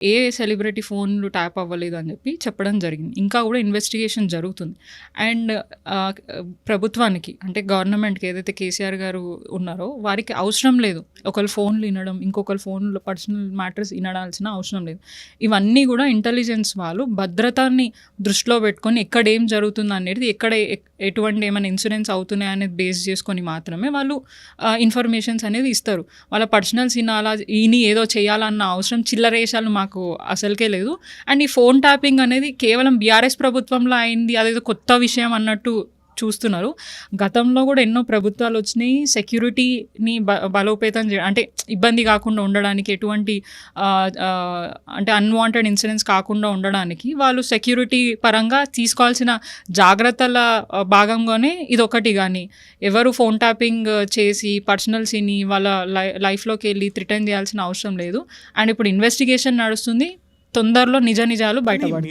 ఏ celebrity ఫోన్లు tap అవ్వలేదు అని చెప్పి చెప్పడం జరిగింది. ఇంకా కూడా ఇన్వెస్టిగేషన్ జరుగుతుంది. అండ్ ప్రభుత్వానికి అంటే గవర్నమెంట్‌కి ఏదైతే కేసీఆర్ గారు ఉన్నారో వారికి అవసరం లేదు ఒకళ్ళ ఫోన్లు వినడం, ఇంకొకళ్ళ ఫోన్లో పర్సనల్ మ్యాటర్స్ వినాల్సిన అవసరం లేదు. ఇవన్నీ కూడా ఇంటెలిజెన్స్ వాళ్ళు భద్రతని దృష్టిలో పెట్టుకొని ఎక్కడ ఏం జరుగుతుంది అనేది, ఎక్కడ ఎటువంటి ఏమైనా ఇన్సిడెంట్స్ అవుతున్నాయి అనేది బేస్ చేసుకొని మాత్రమే వాళ్ళు ఇన్ఫర్మేషన్స్ అనేది ఇస్తారు. వాళ్ళ పర్సనల్స్ వినాలా, ఈని ఏదో చేయాలన్న అవసరం చిల్లరేషాలు మాకు అసలుకే లేదు. అండ్ ఈ ఫోన్ ట్యాపింగ్ అనేది కేవలం బీఆర్ఎస్ ప్రభుత్వంలో అయింది, అదేదో కొత్త విషయం అన్నట్టు చూస్తున్నారు. గతంలో కూడా ఎన్నో ప్రభుత్వాలు వచ్చినాయి సెక్యూరిటీని బలోపేతం అంటే ఇబ్బంది కాకుండా ఉండడానికి, ఎటువంటి అంటే అన్వాంటెడ్ ఇన్సిడెంట్స్ కాకుండా ఉండడానికి వాళ్ళు సెక్యూరిటీ పరంగా తీసుకోవాల్సిన జాగ్రత్తల భాగంగానే ఇదొకటి. కానీ ఎవరు ఫోన్ ట్యాపింగ్ చేసి పర్సనల్స్ని వాళ్ళ లైఫ్లోకి వెళ్ళి థ్రిటన్ చేయాల్సిన అవసరం లేదు. అండ్ ఇప్పుడు ఇన్వెస్టిగేషన్ నడుస్తుంది, తొందరలో నిజాలు బయటపడతాయి.